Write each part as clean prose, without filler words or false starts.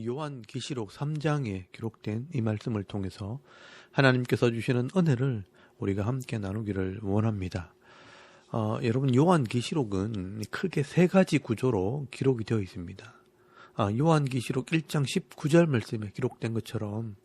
요한계시록 3장에 기록된 이 말씀을 통해서 하나님께서 주시는 은혜를 우리가 함께 나누기를 원합니다. 여러분, 요한계시록은 크게 세 가지 구조로 기록이 되어 있습니다. 요한계시록 1장 19절 말씀에 기록된 것처럼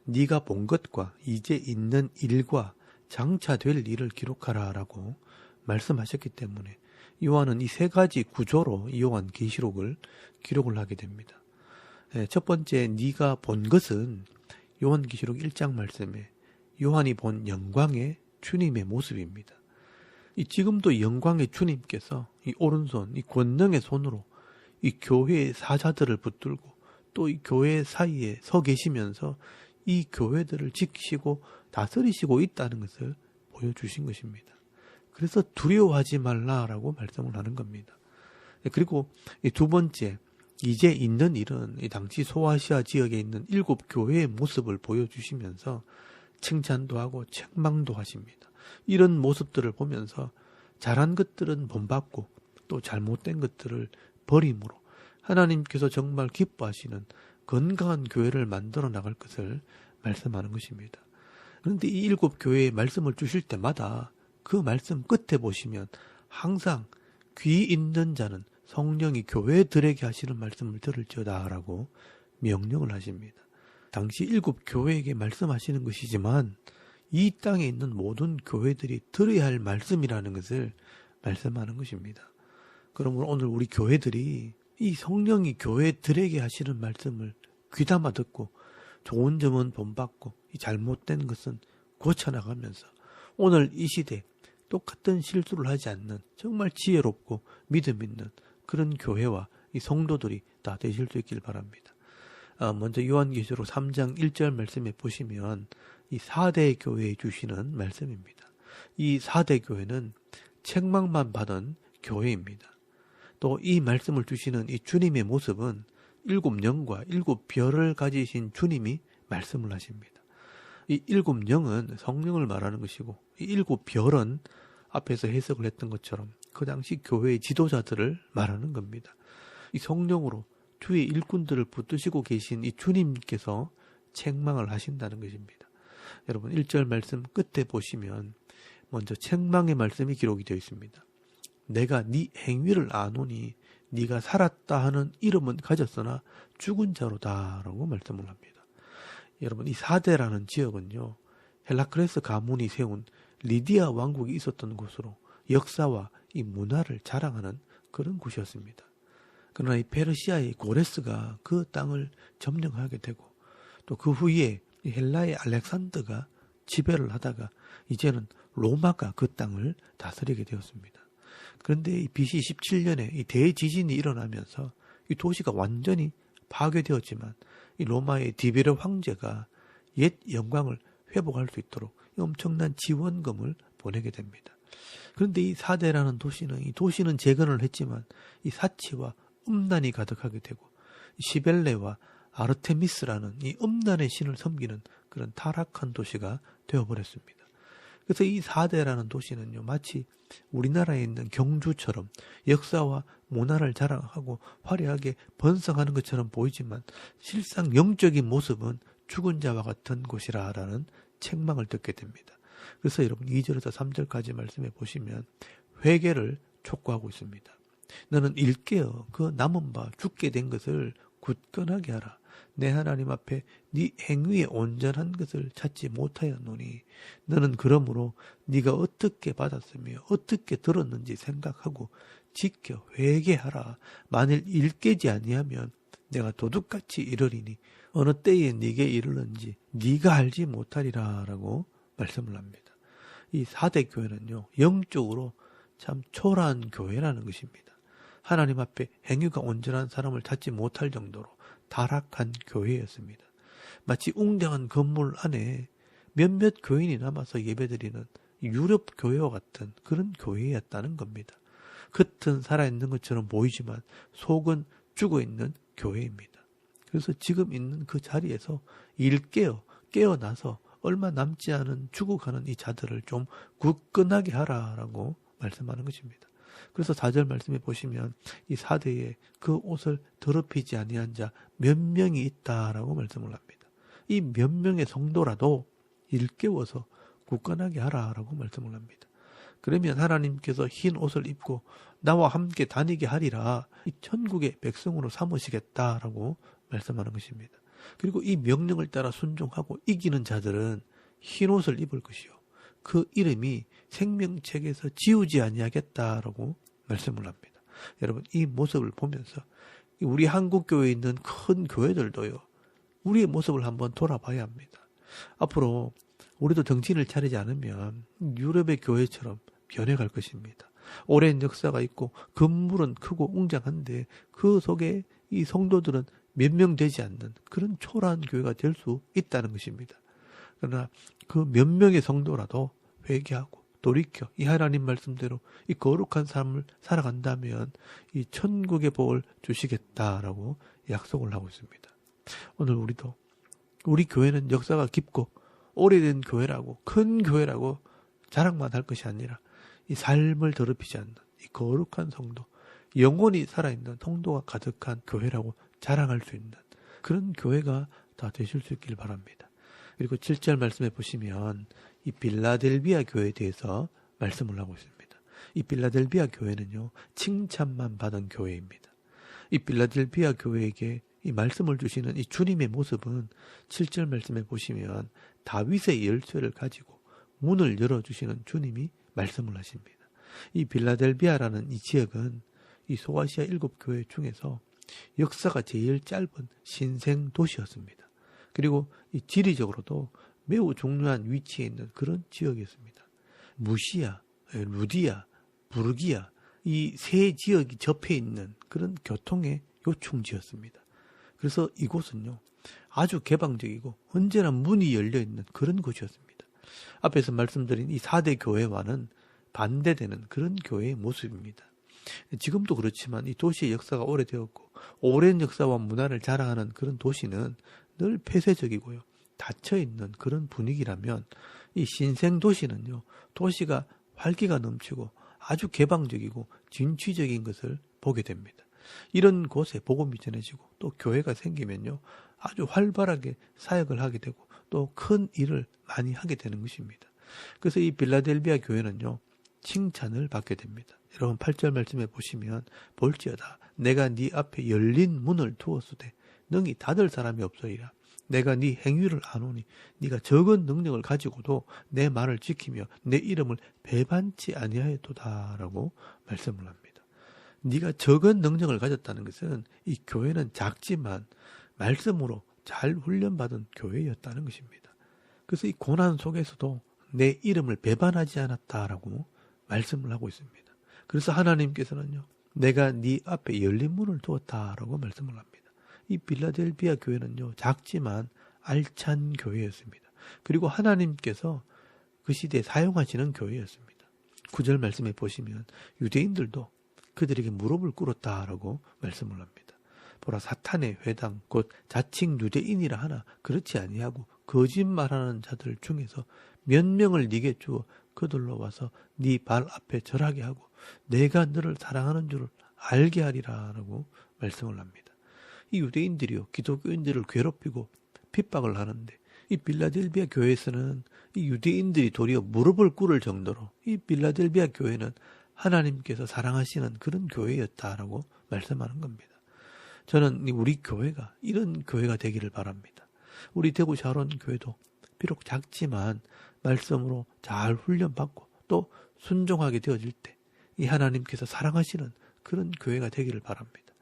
네가 본 것과 이제 있는 일과 장차 될 일을 기록하라 라고 말씀하셨기 때문에 요한은 이 세 가지 구조로 이 요한계시록을 기록을 하게 됩니다. 첫 번째, 네가 본 것은 요한계시록 1장 말씀에 요한이 본 영광의 주님의 모습입니다. 지금도 영광의 주님께서 이 오른손, 이 권능의 손으로 이 교회의 사자들을 붙들고 또 이 교회 사이에 서 계시면서 이 교회들을 지키시고 다스리시고 있다는 것을 보여주신 것입니다. 그래서 두려워하지 말라라고 말씀을 하는 겁니다. 그리고 두 번째, 이제 있는 일은 이 당시 소아시아 지역에 있는 7 교회의 모습을 보여주시면서 칭찬도 하고 책망도 하십니다. 이런 모습들을 보면서 잘한 것들은 본받고 또 잘못된 것들을 버림으로 하나님께서 정말 기뻐하시는 건강한 교회를 만들어 나갈 것을 말씀하는 것입니다. 그런데 이 7 교회의 말씀을 주실 때마다 그 말씀 끝에 보시면 항상 귀 있는 자는 성령이 교회들에게 하시는 말씀을 들을지어다 라고 명령을 하십니다. 당시 7 교회에게 말씀하시는 것이지만 이 땅에 있는 모든 교회들이 들어야 할 말씀이라는 것을 말씀하는 것입니다. 그러므로 오늘 우리 교회들이 이 성령이 교회들에게 하시는 말씀을 귀담아 듣고 좋은 점은 본받고 이 잘못된 것은 고쳐나가면서 오늘 이 시대 똑같은 실수를 하지 않는 정말 지혜롭고 믿음 있는 그런 교회와 이 성도들이 다 되실 수 있길 바랍니다. 먼저 요한계시록 3장 1절 말씀에 보시면 이 4대 교회에 주시는 말씀입니다. 이 4대 교회는 책망만 받은 교회입니다. 또 이 말씀을 주시는 이 주님의 모습은 7 영과 7 별을 가지신 주님이 말씀을 하십니다. 이 7 영은 성령을 말하는 것이고 이 7 별은 앞에서 해석을 했던 것처럼 그 당시 교회의 지도자들을 말하는 겁니다. 이 성령으로 주의 일꾼들을 붙드시고 계신 이 주님께서 책망을 하신다는 것입니다. 여러분 1절 말씀 끝에 보시면 먼저 책망의 말씀이 기록이 되어 있습니다. 내가 네 행위를 아노니 네가 살았다 하는 이름은 가졌으나 죽은 자로다 라고 말씀을 합니다. 여러분 이 4대라는 지역은요, 헬라크레스 가문이 세운 리디아 왕국이 있었던 곳으로 역사와 이 문화를 자랑하는 그런 곳이었습니다. 그러나 이 페르시아의 고레스가 그 땅을 점령하게 되고 또 그 후에 이 헬라의 알렉산더가 지배를 하다가 이제는 로마가 그 땅을 다스리게 되었습니다. 그런데 이 BC 17년에 이 대지진이 일어나면서 이 도시가 완전히 파괴되었지만 이 로마의 디베르 황제가 옛 영광을 회복할 수 있도록 엄청난 지원금을 보내게 됩니다. 그런데 이 4대라는 도시는 이 도시는 재건을 했지만 이 사치와 음란이 가득하게 되고 시벨레와 아르테미스라는 이 음란의 신을 섬기는 그런 타락한 도시가 되어버렸습니다. 그래서 이 4대라는 도시는요, 마치 우리나라에 있는 경주처럼 역사와 문화를 자랑하고 화려하게 번성하는 것처럼 보이지만 실상 영적인 모습은 죽은 자와 같은 곳이라는 책망을 듣게 됩니다. 그래서 여러분 2절에서 3절까지 말씀해 보시면 회개를 촉구하고 있습니다. 너는 일깨어 그 남은 바 죽게 된 것을 굳건하게 하라. 내 하나님 앞에 네 행위의 온전한 것을 찾지 못하였노니 너는 그러므로 네가 어떻게 받았으며 어떻게 들었는지 생각하고 지켜 회개하라. 만일 일깨지 아니하면 내가 도둑같이 이르리니 어느 때에 네게 이르는지 네가 알지 못하리라 라고 말씀을 합니다. 이 4대 교회는요, 영적으로 참 초라한 교회라는 것입니다. 하나님 앞에 행위가 온전한 사람을 찾지 못할 정도로 타락한 교회였습니다. 마치 웅장한 건물 안에 몇몇 교인이 남아서 예배드리는 유럽 교회와 같은 그런 교회였다는 겁니다. 겉은 살아있는 것처럼 보이지만 속은 죽어있는 교회입니다. 그래서 지금 있는 그 자리에서 깨어나서 얼마 남지 않은 죽어가는 이 자들을 좀 굳건하게 하라라고 말씀하는 것입니다. 그래서 4절 말씀에 보시면 이 4대에 그 옷을 더럽히지 아니한 자 몇 명이 있다라고 말씀을 합니다. 이 몇 명의 성도라도 일깨워서 굳건하게 하라라고 말씀을 합니다. 그러면 하나님께서 흰 옷을 입고 나와 함께 다니게 하리라, 이 천국의 백성으로 삼으시겠다라고 말씀하는 것입니다. 그리고 이 명령을 따라 순종하고 이기는 자들은 흰 옷을 입을 것이요, 그 이름이 생명책에서 지우지 아니하겠다라고 말씀을 합니다. 여러분, 이 모습을 보면서 우리 한국교회에 있는 큰 교회들도요, 우리의 모습을 한번 돌아봐야 합니다. 앞으로 우리도 정신을 차리지 않으면 유럽의 교회처럼 변해갈 것입니다. 오랜 역사가 있고 건물은 크고 웅장한데 그 속에 이 성도들은 몇 명 되지 않는 그런 초라한 교회가 될 수 있다는 것입니다. 그러나 그 몇 명의 성도라도 회개하고 돌이켜 이 하나님 말씀대로 이 거룩한 삶을 살아간다면 이 천국의 복을 주시겠다라고 약속을 하고 있습니다. 오늘 우리 교회는 역사가 깊고 오래된 교회라고, 큰 교회라고 자랑만 할 것이 아니라 이 삶을 더럽히지 않는 이 거룩한 성도, 영혼이 살아있는 성도가 가득한 교회라고 자랑할 수 있는 그런 교회가 다 되실 수 있길 바랍니다. 그리고 7절 말씀해 보시면 이 빌라델비아 교회에 대해서 말씀을 하고 있습니다. 이 빌라델비아 교회는요, 칭찬만 받은 교회입니다. 이 빌라델비아 교회에게 이 말씀을 주시는 이 주님의 모습은 7절 말씀에 보시면 다윗의 열쇠를 가지고 문을 열어주시는 주님이 말씀을 하십니다. 이 빌라델비아라는 이 지역은 이 소아시아 7교회 중에서 역사가 제일 짧은 신생 도시였습니다. 그리고 이 지리적으로도 매우 중요한 위치에 있는 그런 지역이었습니다. 무시아, 루디아, 부르기아, 이 세 지역이 접해 있는 그런 교통의 요충지였습니다. 그래서 이곳은요, 아주 개방적이고 언제나 문이 열려있는 그런 곳이었습니다. 앞에서 말씀드린 이 4대 교회와는 반대되는 그런 교회의 모습입니다. 지금도 그렇지만 이 도시의 역사가 오래되었고 오랜 역사와 문화를 자랑하는 그런 도시는 늘 폐쇄적이고요, 닫혀있는 그런 분위기라면 이 신생 도시는요, 도시가 활기가 넘치고 아주 개방적이고 진취적인 것을 보게 됩니다. 이런 곳에 복음이 전해지고 또 교회가 생기면요, 아주 활발하게 사역을 하게 되고 또 큰 일을 많이 하게 되는 것입니다. 그래서 이 빌라델비아 교회는요, 칭찬을 받게 됩니다. 여러분 8절 말씀에 보시면 볼지어다 내가 네 앞에 열린 문을 두었으되 능히 닫을 사람이 없으리라. 내가 네 행위를 아노니 네가 적은 능력을 가지고도 내 말을 지키며 내 이름을 배반치 아니하였도다라고 말씀을 합니다. 네가 적은 능력을 가졌다는 것은 이 교회는 작지만 말씀으로 잘 훈련받은 교회였다는 것입니다. 그래서 이 고난 속에서도 내 이름을 배반하지 않았다라고 말씀을 하고 있습니다. 그래서 하나님께서는요, 내가 네 앞에 열린 문을 두었다라고 말씀을 합니다. 이 빌라델비아 교회는요, 작지만 알찬 교회였습니다. 그리고 하나님께서 그 시대에 사용하시는 교회였습니다. 9절 말씀에 보시면 유대인들도 그들에게 무릎을 꿇었다라고 말씀을 합니다. 보라, 사탄의 회당 곧 자칭 유대인이라 하나 그렇지 아니하고 거짓말하는 자들 중에서 몇 명을 네게 주어 그들로 와서 네 발 앞에 절하게 하고 내가 너를 사랑하는 줄을 알게 하리라라고 말씀을 합니다. 이 유대인들이요, 기독교인들을 괴롭히고 핍박을 하는데 이 빌라델비아 교회에서는 이 유대인들이 도리어 무릎을 꿇을 정도로 이 빌라델비아 교회는 하나님께서 사랑하시는 그런 교회였다라고 말씀하는 겁니다. 저는 우리 교회가 이런 교회가 되기를 바랍니다. 우리 대구 샤론 교회도 비록 작지만 말씀으로 잘 훈련받고 또 순종하게 되어질 때 이 하나님께서 사랑하시는 그런 교회가 되기를 바랍니다.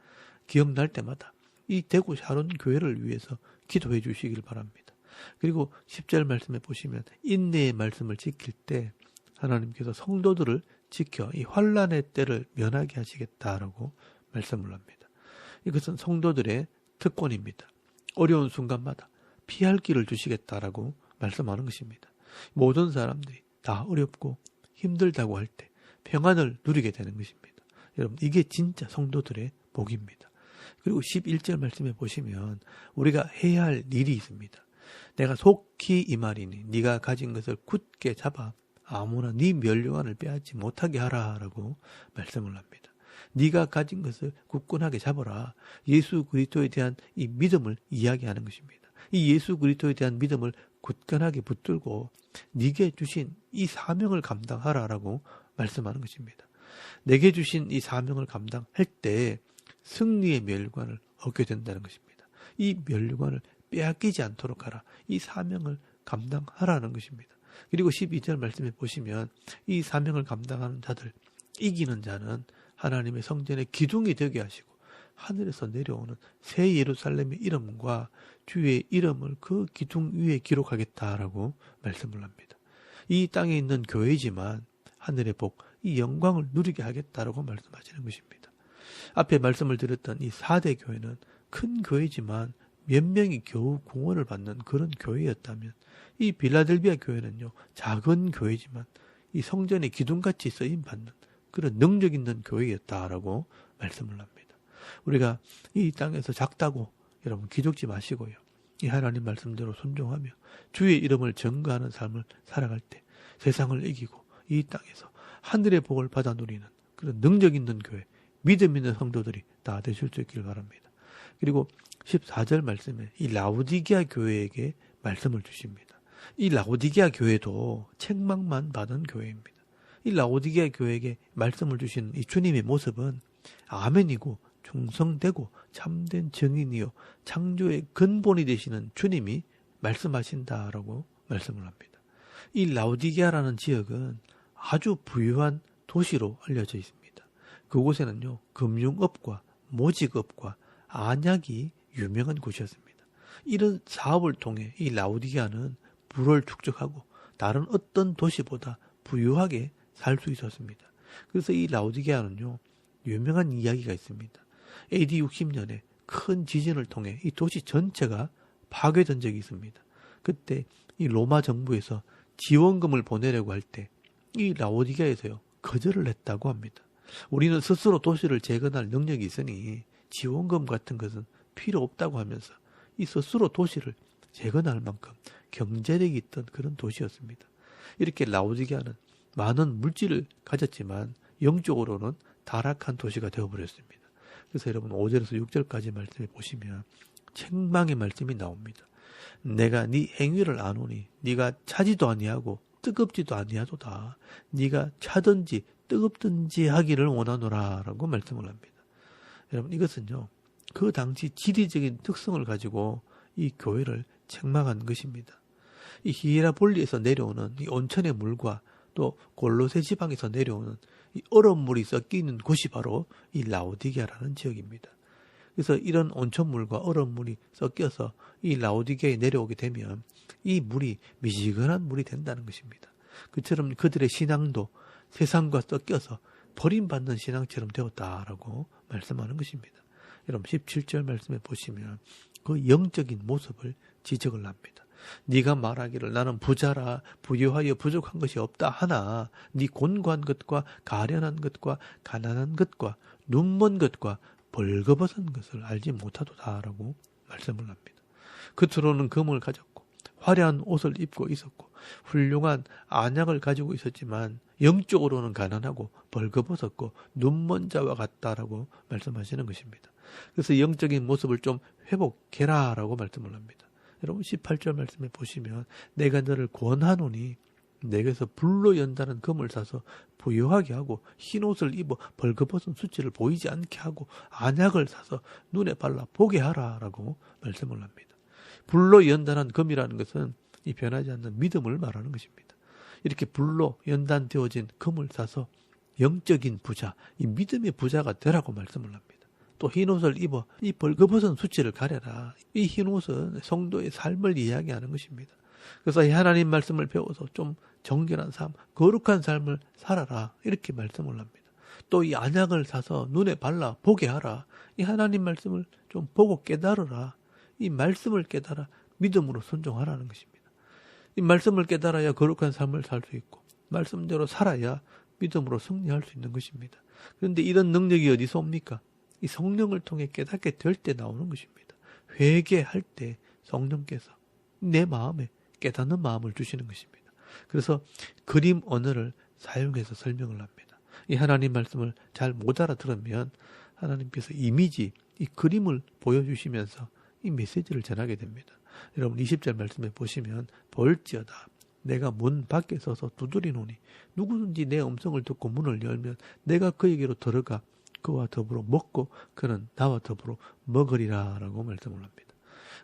기억날 때마다 이 대구 샤론 교회를 위해서 기도해 주시길 바랍니다. 그리고 10절 말씀에 보시면 인내의 말씀을 지킬 때 하나님께서 성도들을 지켜 이 환난의 때를 면하게 하시겠다라고 말씀을 합니다. 이것은 성도들의 특권입니다. 어려운 순간마다 피할 길을 주시겠다라고 말씀하는 것입니다. 모든 사람들이 다 어렵고 힘들다고 할 때 평안을 누리게 되는 것입니다. 여러분, 이게 진짜 성도들의 복입니다. 그리고 11절 말씀에 보시면 우리가 해야 할 일이 있습니다. 내가 속히 이 말이니 네가 가진 것을 굳게 잡아 아무나 네 멸류관을 빼앗지 못하게 하라라고 말씀을 합니다. 네가 가진 것을 굳건하게 잡아라. 예수 그리스도에 대한 이 믿음을 이야기하는 것입니다. 이 예수 그리스도에 대한 믿음을 굳건하게 붙들고 네게 주신 이 사명을 감당하라라고 말씀하는 것입니다. 내게 주신 이 사명을 감당할 때 승리의 멸류관을 얻게 된다는 것입니다. 이 멸류관을 빼앗기지 않도록 하라. 이 사명을 감당하라는 것입니다. 그리고 12절 말씀에 보시면 이 사명을 감당하는 자들, 이기는 자는 하나님의 성전의 기둥이 되게 하시고 하늘에서 내려오는 새 예루살렘의 이름과 주의 이름을 그 기둥 위에 기록하겠다라고 말씀을 합니다. 이 땅에 있는 교회지만 하늘의 복, 이 영광을 누리게 하겠다라고 말씀하시는 것입니다. 앞에 말씀을 드렸던 이 4대 교회는 큰 교회지만 몇 명이 겨우 구원을 받는 그런 교회였다면 이 빌라델비아 교회는요, 작은 교회지만 이 성전의 기둥같이 쓰임받는 그런 능력 있는 교회였다라고 말씀을 합니다. 우리가 이 땅에서 작다고 여러분 기죽지 마시고요. 이 하나님 말씀대로 순종하며 주의 이름을 전거하는 삶을 살아갈 때 세상을 이기고 이 땅에서 하늘의 복을 받아 누리는 그런 능력 있는 교회, 믿음 있는 성도들이 다 되실 수 있길 바랍니다. 그리고 14절 말씀에 이 라오디게아 교회에게 말씀을 주십니다. 이 라오디게아 교회도 책망만 받은 교회입니다. 이 라오디게아 교회에게 말씀을 주시는 이 주님의 모습은 아멘이고 충성되고 참된 증인이요 창조의 근본이 되시는 주님이 말씀하신다라고 말씀을 합니다. 이 라오디게아라는 지역은 아주 부유한 도시로 알려져 있습니다. 그곳에는요 금융업과 모직업과 안약이 유명한 곳이었습니다. 이런 사업을 통해 이 라오디게아는 부를 축적하고 다른 어떤 도시보다 부유하게 살 수 있었습니다. 그래서 이 라오디게아는요 유명한 이야기가 있습니다. AD 60년에 큰 지진을 통해 이 도시 전체가 파괴된 적이 있습니다. 그때 이 로마 정부에서 지원금을 보내려고 할 때 이 라오디게아에서요 거절을 했다고 합니다. 우리는 스스로 도시를 재건할 능력이 있으니 지원금 같은 것은 필요 없다고 하면서 이 스스로 도시를 재건할 만큼 경제력이 있던 그런 도시였습니다. 이렇게 라오디게아는 많은 물질을 가졌지만 영적으로는 타락한 도시가 되어버렸습니다. 그래서 여러분 5절에서 6절까지 말씀해 보시면 책망의 말씀이 나옵니다. 내가 네 행위를 아노니 네가 차지도 아니하고 뜨겁지도 아니하도다. 네가 차든지 뜨겁든지 하기를 원하노라 라고 말씀을 합니다. 여러분 이것은요 그 당시 지리적인 특성을 가지고 이 교회를 책망한 것입니다. 이 히에라볼리에서 내려오는 이 온천의 물과 또 골로새 지방에서 내려오는 이 얼음물이 섞이는 곳이 바로 이 라오디게아라는 지역입니다. 그래서 이런 온천물과 얼음물이 섞여서 이 라오디게아에 내려오게 되면 이 물이 미지근한 물이 된다는 것입니다. 그처럼 그들의 신앙도 세상과 섞여서 버림받는 신앙처럼 되었다라고 말씀하는 것입니다. 여러분 17절 말씀에 보시면 그 영적인 모습을 지적을 합니다. 네가 말하기를 나는 부자라 부유하여 부족한 것이 없다 하나 네 곤고한 것과 가련한 것과 가난한 것과 눈먼 것과 벌거벗은 것을 알지 못하도다라고 말씀을 합니다. 겉으로는 금을 가졌고 화려한 옷을 입고 있었고 훌륭한 안약을 가지고 있었지만 영적으로는 가난하고 벌거벗었고 눈먼 자와 같다라고 말씀하시는 것입니다. 그래서 영적인 모습을 좀 회복해라라고 말씀을 합니다. 여러분 18절 말씀에 보시면 내가 너를 권하노니 내게서 불로 연다는 금을 사서 부유하게 하고 흰옷을 입어 벌거벗은 수치를 보이지 않게 하고 안약을 사서 눈에 발라 보게 하라라고 말씀을 합니다. 불로 연단한 금이라는 것은 이 변하지 않는 믿음을 말하는 것입니다. 이렇게 불로 연단되어진 금을 사서 영적인 부자, 이 믿음의 부자가 되라고 말씀을 합니다. 또 흰옷을 입어 이 벌거벗은 수치를 가려라. 이 흰옷은 성도의 삶을 이야기하는 것입니다. 그래서 이 하나님 말씀을 배워서 좀 정결한 삶, 거룩한 삶을 살아라. 이렇게 말씀을 합니다. 또 이 안약을 사서 눈에 발라 보게 하라. 이 하나님 말씀을 좀 보고 깨달으라. 이 말씀을 깨달아 믿음으로 순종하라는 것입니다. 이 말씀을 깨달아야 거룩한 삶을 살 수 있고 말씀대로 살아야 믿음으로 승리할 수 있는 것입니다. 그런데 이런 능력이 어디서 옵니까? 이 성령을 통해 깨닫게 될 때 나오는 것입니다. 회개할 때 성령께서 내 마음에 깨닫는 마음을 주시는 것입니다. 그래서 그림 언어를 사용해서 설명을 합니다. 이 하나님 말씀을 잘 못 알아들으면 하나님께서 이미지, 이 그림을 보여주시면서 이 메시지를 전하게 됩니다. 여러분 20절 말씀에 보시면 볼지어다 내가 문 밖에 서서 두드리노니 누구든지 내 음성을 듣고 문을 열면 내가 그에게로 들어가 그와 더불어 먹고 그는 나와 더불어 먹으리라 라고 말씀을 합니다.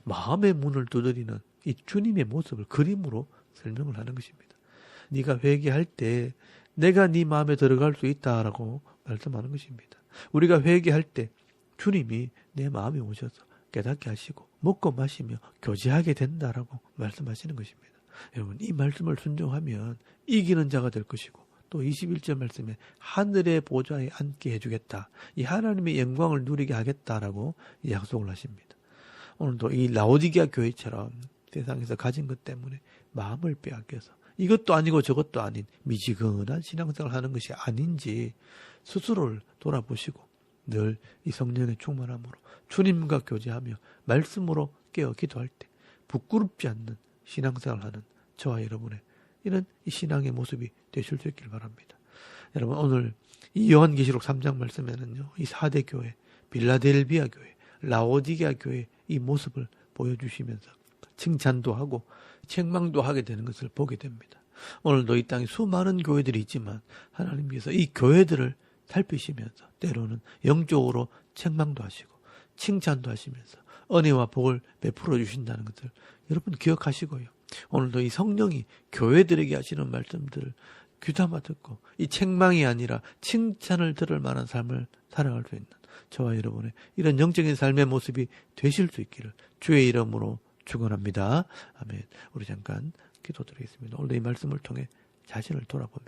마음의 문을 두드리는 이 주님의 모습을 그림으로 설명을 하는 것입니다. 네가 회개할 때 내가 네 마음에 들어갈 수 있다라고 말씀하는 것입니다. 우리가 회개할 때 주님이 내 마음에 오셔서 깨닫게 하시고 먹고 마시며 교제하게 된다라고 말씀하시는 것입니다. 여러분 이 말씀을 순종하면 이기는 자가 될 것이고 또 21절 말씀에 하늘의 보좌에 앉게 해주겠다. 이 하나님의 영광을 누리게 하겠다라고 약속을 하십니다. 오늘도 이 라오디게아 교회처럼 세상에서 가진 것 때문에 마음을 빼앗겨서 이것도 아니고 저것도 아닌 미지근한 신앙생활을 하는 것이 아닌지 스스로를 돌아보시고 늘 이 성령의 충만함으로 주님과 교제하며 말씀으로 깨어 기도할 때 부끄럽지 않는 신앙생활을 하는 저와 여러분의 이런 이 신앙의 모습이 되실 수 있길 바랍니다. 여러분 오늘 이 요한계시록 3장 말씀에는요. 이 4대 교회, 빌라델비아 교회, 라오디게아 교회 이 모습을 보여주시면서 칭찬도 하고 책망도 하게 되는 것을 보게 됩니다. 오늘도 이 땅에 수많은 교회들이 있지만 하나님께서 이 교회들을 살피시면서 때로는 영적으로 책망도 하시고 칭찬도 하시면서 은혜와 복을 베풀어 주신다는 것을 여러분 기억하시고요. 오늘도 이 성령이 교회들에게 하시는 말씀들을 귀담아 듣고 이 책망이 아니라 칭찬을 들을 만한 삶을 살아갈 수 있는 저와 여러분의 이런 영적인 삶의 모습이 되실 수 있기를 주의 이름으로 축원합니다. 아멘. 우리 잠깐 기도드리겠습니다. 오늘 이 말씀을 통해 자신을 돌아보며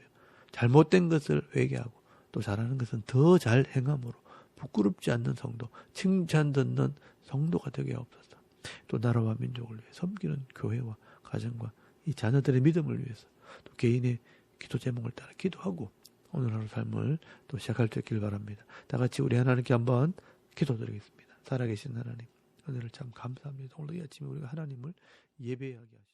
잘못된 것을 회개하고 또 잘하는 것은 더 잘 행함으로 부끄럽지 않는 성도, 칭찬 듣는 성도가 되게 하옵소서. 또 나라와 민족을 위해 섬기는 교회와 가정과 이 자녀들의 믿음을 위해서 또 개인의 기도 제목을 따라 기도하고 오늘 하루 삶을 또 시작할 수 있길 바랍니다. 다 같이 우리 하나님께 한번 기도드리겠습니다. 살아계신 하나님, 은혜를 참 감사합니다. 오늘 이 아침에 우리가 하나님을 예배하게 하시고